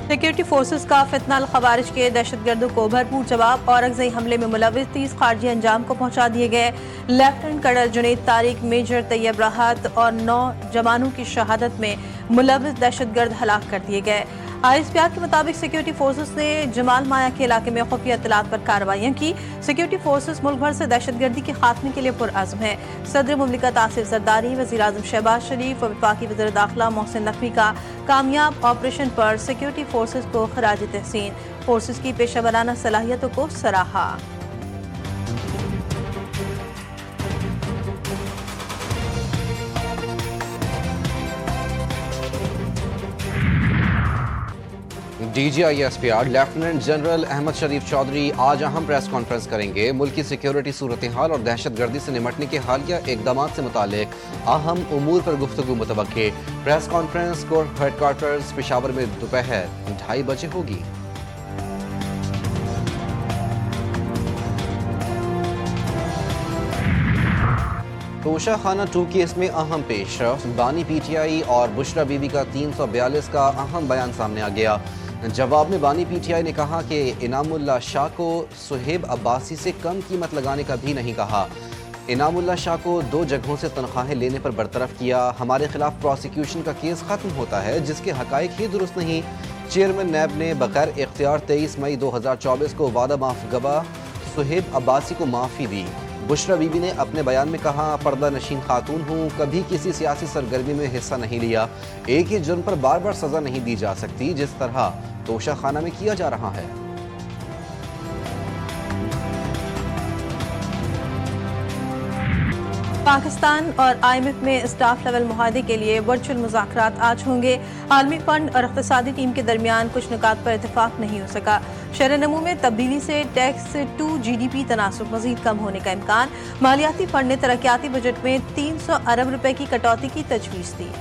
Security forces का फितनाल खवारिज के दहशतगर्दों को भरपूर जवाब। औरंगजेई हमले में मुलविस 30 खारजी अंजाम को पहुंचा दिए गए। Lieutenant colonel Junaid Tariq, major Tayyab Rahat और 9 जवानों की शहादत में मुलविस दहशतगर्द हलाक कर दिए गए। ISPR के मुताबिक सिक्योरिटी फोर्सेस ने जमाल माया के इलाके में खुफिया इत्तलात पर कार्रवाइयां की। सिक्योरिटी फोर्सेस मुल्क भर से दहशतगर्दी के खात्मे के लिए पुरअज़्म है। सदर मुमलिकत आसिफ जरदारी, वज़ीर आज़म शहबाज शरीफ और वफाकी वज़ीर दाखिला मोहसिन नकवी का कामयाब ऑपरेशन पर सिक्योरिटी फोर्सेस को खराज तहसीन। फोर्सेस की पेशा वराना सलाहियतों को सराहा। DGISPR लेफ्टिनेंट जनरल अहमद शरीफ चौधरी आज अहम प्रेस कॉन्फ्रेंस करेंगे। मुल्की सिक्योरिटी सूरत हाल और दहशतगर्दी से निमटने के हालिया इकदाम से मुतालिक अहम उमूर पर गुफ्तगू मुतवक्के। Press conference corps headquarters Peshawar में दोपहर 2:30 बजे होगी। तोशा खाना 2 केस में अहम पेशरफ। बानी PTI और बुशरा बीबी का 342 का अहम बयान सामने आ गया। जवाब में बानी PTI ने कहा कि इनामुल्लाह शाह को सुहेब अब्बासी से कम कीमत लगाने का भी नहीं कहा। इनामुल्लाह शाह को 2 जगहों से तनख्वाहें लेने पर बरतरफ किया। हमारे खिलाफ प्रोसिक्यूशन का केस खत्म होता है जिसके हकाइक ही दुरुस्त नहीं। चेयरमैन नैब ने बगैर इख्तियार 23 मई 2024 को वादा माफ गवाह सुहेब अब्बासी को माफ़ी दी। बुशरा बीबी ने अपने बयान में कहा, पर्दा नशीन खातून हूँ, कभी किसी सियासी सरगर्मी में हिस्सा नहीं लिया। एक ही जुर्म पर बार बार सजा नहीं दी जा सकती जिस तरह तोशा खाना में किया जा रहा है। पाकिस्तान और IMF में स्टाफ लेवल मुआहदे के लिए वर्चुअल मुज़ाकरात आज होंगे। आलमी फंड और इक़्तिसादी टीम के दरमियान कुछ नुकात पर इतफाक नहीं हो सका। शरह नमू में तब्दीली से टैक्स टू GDP तनासुब मजीद कम होने का इम्कान। मालियाती फंड ने तरक्याती बजट में 300 अरब रुपए की कटौती की तजवीज़ दी।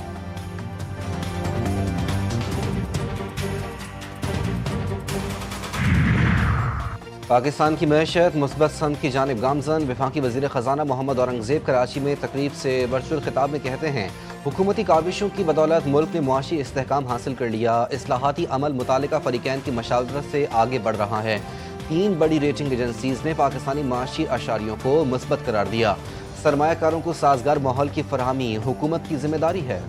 पाकिस्तान की मैशत मुस्बत सन्द की जानिब गामजन। वफाकी वज़ीर ख़जाना मोहम्मद औरंगज़ेब कराची में तकरीब से वर्चुअल खिताब में कहते हैं, हुकूमती काविशों की बदौलत मुल्क ने मुआशी इस्तेहकाम हासिल कर लिया। इस्लाहाती अमल मुतालिका फ़रीक़ैन की मशावरत से आगे बढ़ रहा है। 3 बड़ी रेटिंग एजेंसीज़ ने पाकिस्तानी माशी अशारियों को मुस्बत करार दिया। सरमायाकारों को साजगार माहौल की फरहमी हुकूमत की जिम्मेदारी है।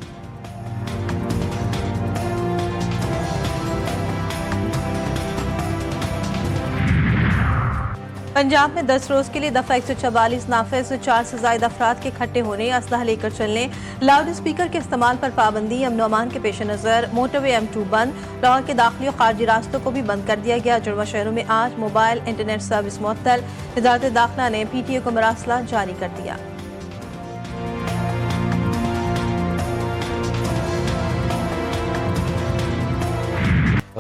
पंजाब में 10 रोज के लिए दफा 144 नाफिज, 4 से ज्यादा अफराद के इकट्ठे होने, असलहा लेकर चलने, लाउड स्पीकर के इस्तेमाल पर पाबंदी। अमन अमान के पेश नजर मोटरवे M2 बंद। लाहौर के दाखिली और खारजी रास्तों को भी बंद कर दिया गया। जुड़वा शहरों में आज मोबाइल इंटरनेट सर्विस मुअत्तल। वज़ारत दाखिला ने PTA को मरासला जारी कर दिया।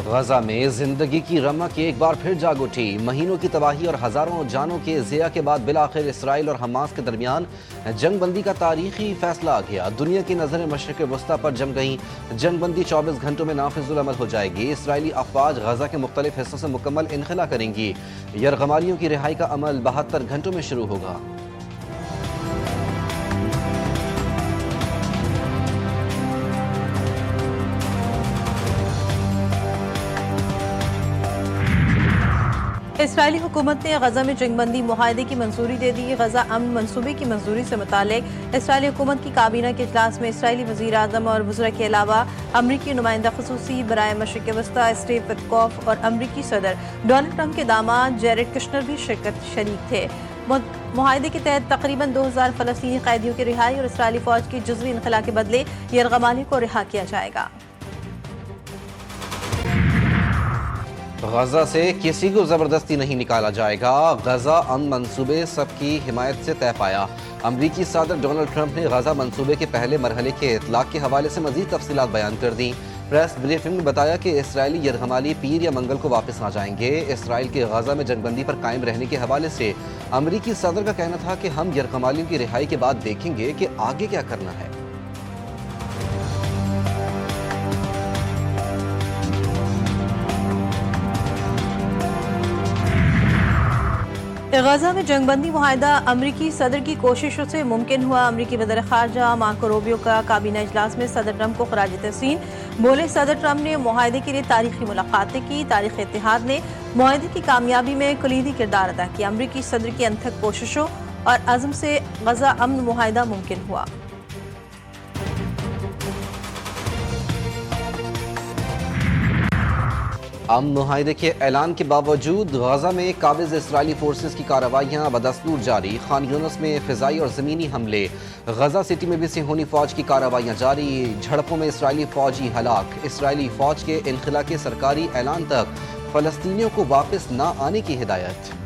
गजा में जिंदगी की रमक एक बार फिर जाग उठी। महीनों की तबाही और हजारों जानों के ज़िया के बाद बिलाखिर इसराइल और हमास के दरमियान जंग बंदी का तारीखी फैसला आ गया। दुनिया की नजरें मशरिक़ वस्ता पर जम गईं। जंग बंदी 24 घंटों में नाफिजुल अमल हो जाएगी। इसराइली अफवाज गजा के मुख्तलिफ हिस्सों से मुकम्मल इनखला करेंगी। यरगमालियों की रिहाई का अमल 72 घंटों में शुरू होगा। इसराइली हुकूमत ने गजा में जंगबंदी मुआहदे की मंजूरी दे दी। गजा अमन मंसूबे की मंजूरी से मुतालिक इसराइली हुकूमत की काबीना के इजलास में इसराइली वज़ीर आज़म और वज़रा के अलावा अमरीकी नुमाइंदा ख़ुसूसी बराए मशरिक़ वस्ता स्टीव विटकॉफ और अमरीकी सदर डोनाल्ड ट्रंप के दामाद जेरेड कुशनर भी शरीक थे। मुआहदे के तहत तकरीबन 2000 फ़लस्तीनी कैदियों की रिहाई और इसराइली फ़ौज की जुज़वी इनखला के बदले यरगमाली को रिहा किया जाएगा। गजा से किसी को जबरदस्ती नहीं निकाला जाएगा। गजा अमन मंसूबे सबकी हिमायत से तय पाया। अमरीकी सदर डोनाल्ड ट्रंप ने गजा मंसूबे के पहले मरहले के इतलाक के हवाले से मजीद तफसीलात बयान कर दी। प्रेस ब्रीफिंग में बताया कि इसराइली यरगमाली पीर या मंगल को वापस आ जाएंगे। इसराइल के गजा में जंगबंदी पर कायम रहने के हवाले से अमरीकी सदर का कहना था कि हम यरगमालियों की रिहाई के बाद देखेंगे कि आगे क्या करना है। गजा में जंगबंदी मुआहदा अमरीकी सदर की कोशिशों से मुमकिन हुआ। अमरीकी वज़ीर ख़ारजा मार्को रूबियो का काबीना इजलास में सदर ट्रंप को खराज तहसीन। बोले, सदर ट्रंप ने मुआहदे के लिए तारीखी मुलाकातें की। तारीख इत्तेहाद ने मुआहदे की कामयाबी में कलीदी किरदार अदा किया। अमरीकी सदर की अनथक कोशिशों और अज़्म से गजा अमन मुआहदा मुमकिन हुआ। अमन मुआहदे के ऐलान के बावजूद गजा में काबिज इसराइली फोर्सेस की कार्रवाइयाँ बदस्तूर जारी। खान यूनिस में फ़िज़ाई और ज़मीनी हमले। गजा सिटी में भी सिहोनी फ़ौज की कार्रवाइयाँ जारी। झड़पों में इसराइली फ़ौजी हलाक। इसराइली फ़ौज के इनखला के सरकारी ऐलान तक फ़लस्तीनियों को वापस न आने की हिदायत।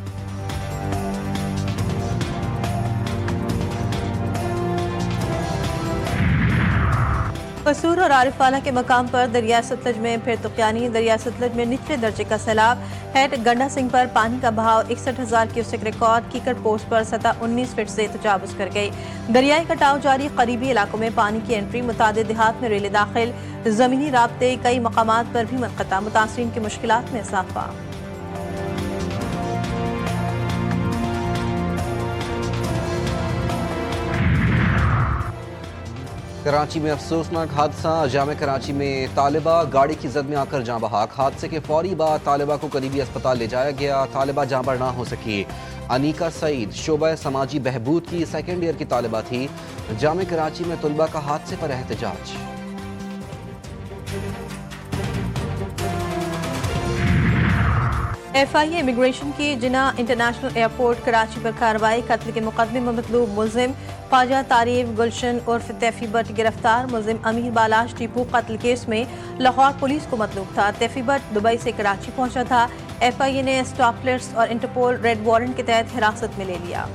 कसूर और आरिफवाला के मकाम पर दरिया सतलज में फिर तुक़यानी। दरिया सतलज में निचले दर्जे का सैलाब। हेड गंडा सिंह पर पानी का बहाव 61,000 क्यूसेक रिकॉर्ड। कीकर पोस्ट पर सतह 19 फीट से तजावुज़ कर गई। दरियाई कटाव जारी। करीबी इलाकों में पानी की एंट्री। मुतादिद देहात में रेले दाखिल। ज़मीनी राब्ते कई मकामात पर भी मुनक़ता। मुतासरीन की मुश्किलात में इज़ाफ़ा। कराची में अफसोसनाक हादसा। जाम कराची में तालिबा गाड़ी की जद में आकर जाँ बहक। हादसे के फौरी बाद तालिबा को करीबी अस्पताल ले जाया गया। तालिबा जाँ बह ना हो सकी। अनीका सईद शोबा समाजी बहबूद की सेकेंड ईयर की तालिबा थी। जाम कराची में तलबा का हादसे पर एहतजाज। FIA इमिग्रेशन की जिना इंटरनेशनल एयरपोर्ट कराची पर कार्रवाई। कत्ल के मुकदमे में मतलूब मुलजिम ख्वाजा तारीफ गुलशन उर्फ तैफी भट्ट गिरफ्तार। मुलजिम अमीर बालाश टीपू कत्ल केस में लाहौर पुलिस को मतलूब था। तैफी भट्ट दुबई से कराची पहुंचा था। FIA ने स्टॉप लिस्ट और इंटरपोल रेड वारंट के तहत हिरासत में ले लिया।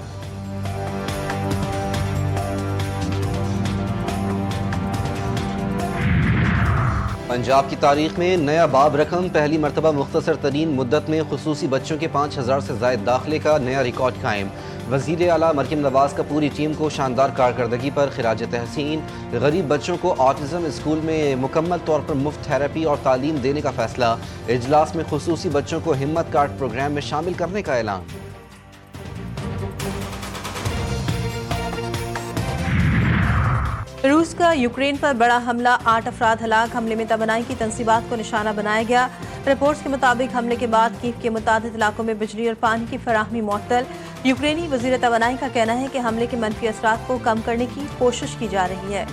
पंजाब की तारीख में नया बाब रकम। पहली मरतबा मुख्तसर तरीन मुद्दत में खुसूसी बच्चों के 5,000 से ज़ायद दाखिले का नया रिकॉर्ड कायम। वज़ीर आला मरकम नवाज का पूरी टीम को शानदार कारकर्दगी पर खिराज तहसीन। गरीब बच्चों को ऑटिज़म स्कूल में मुकम्मल तौर पर मुफ्त थेरेपी और तालीम देने का फैसला। इजलास में खुसूसी बच्चों को हिम्मत कार्ड प्रोग्राम में शामिल करने का ऐलान। रूस का यूक्रेन पर बड़ा हमला। 8 अफराद हलाक। हमले में तवानाई की तंसीबात को निशाना बनाया गया। रिपोर्ट्स के मुताबिक हमले के बाद कीव के मुताबिक इलाकों में बिजली और पानी की फराहमी मुअत्तल। यूक्रेनी वज़ीर तवानाई का कहना है कि हमले के मनफी असरात को कम करने की कोशिश की जा रही है।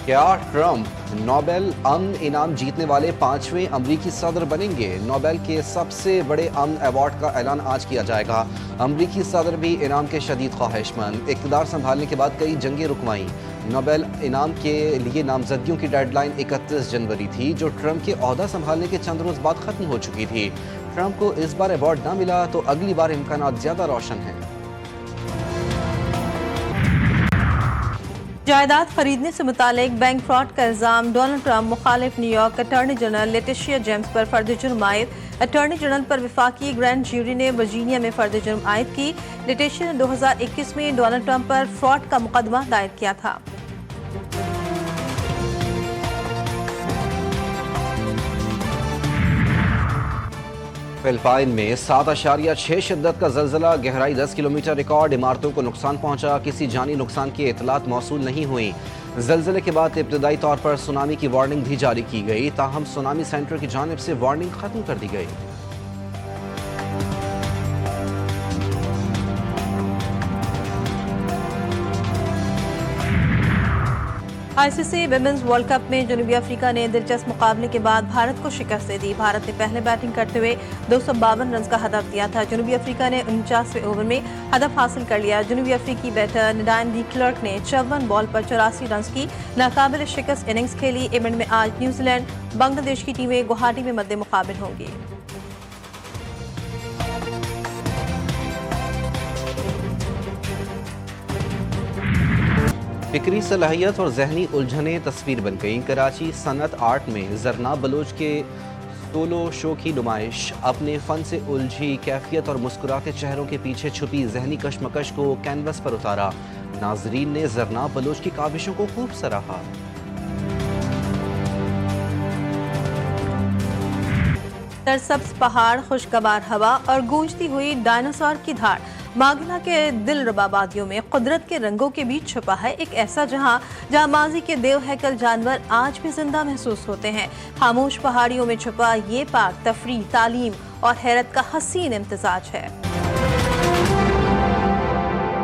क्या ट्रंप नोबेल अमन इनाम जीतने वाले 5वें अमरीकी सदर बनेंगे? नोबेल के सबसे बड़े अमन अवार्ड का ऐलान आज किया जाएगा। अमरीकी सदर भी इनाम के शदीद ख्वाहिशमंद। इक़्तिदार संभालने के बाद कई जंगें रुकवाईं। नोबेल इनाम के लिए नामजदगियों की डेडलाइन 31 जनवरी थी, जो ट्रंप के ओहदा संभालने के चंद रोज़ बाद ख़त्म हो चुकी थी। ट्रंप को इस बार अवार्ड न मिला तो अगली बार इम्कानात ज़्यादा रोशन हैं। जायदाद खरीदने से मुतालिक बैंक फ्रॉड का इल्जाम। डोनाल्ड ट्रंप मुखालिफ New York attorney general Letitia James पर फर्द जुर्म आयद। अटॉर्नी जनरल पर विफाकी ग्रैंड ज्यूरी ने वर्जीनिया में फर्द जुर्म आयद की। लेटिशिया ने 2021 में डोनाल्ड ट्रंप पर फ्रॉड का मुकदमा दायर किया था। फिलिपाइन में 7.6 शिद्दत का जल्जला। गहराई 10 किलोमीटर रिकॉर्ड। इमारतों को नुकसान पहुंचा। किसी जानी नुकसान की इतलात मौसूल नहीं हुई। जल्जले के बाद इब्तदाई तौर पर सुनामी की वार्निंग भी जारी की गई, ताहम सुनामी सेंटर की जानिब से वार्निंग खत्म कर दी गई। ICC विमेंस वर्ल्ड कप में जनूबी अफ्रीका ने दिलचस्प मुकाबले के बाद भारत को शिकस्त दे दी। भारत ने पहले बैटिंग करते हुए 252 रन का हदफ दिया था। जनूबी अफ्रीका ने 49वें ओवर में हदफ हासिल कर लिया। जनूबी अफ्रीकी बैटर निडाइन डी क्लर्क ने 54 बॉल पर 84 रन की नाकाबिल शिकस्त इनिंग्स खेली। इवेंट में आज न्यूजीलैंड बांग्लादेश की टीमें गुवाहाटी में मद्दे मुकाबिल होंगी। फिक्री सलाहियत और जहनी उलझनें तस्वीर बन गई। कराची सनत आर्ट में जरना बलोच के सोलो शो की नुमाइश अपने फन से उलझी कैफियत और मुस्कुराते चेहरों के पीछे छुपी जहनी कशमकश को कैनवस पर उतारा। नाजरीन ने जरनाब बलोच की काविशों को खूब सराहा। सरसब्ज पहाड़, खुशगवार हवा और गूंजती हुई डायनासोर की धार। मागिला के दिलरुबा वादियों में कुदरत के रंगों के बीच छुपा है एक ऐसा जहां माजी के देव हैकल जानवर आज भी जिंदा महसूस होते हैं। खामोश पहाड़ियों में छुपा ये पार्क तफरीह, तालीम और हैरत का हसीन इम्तिजाज है।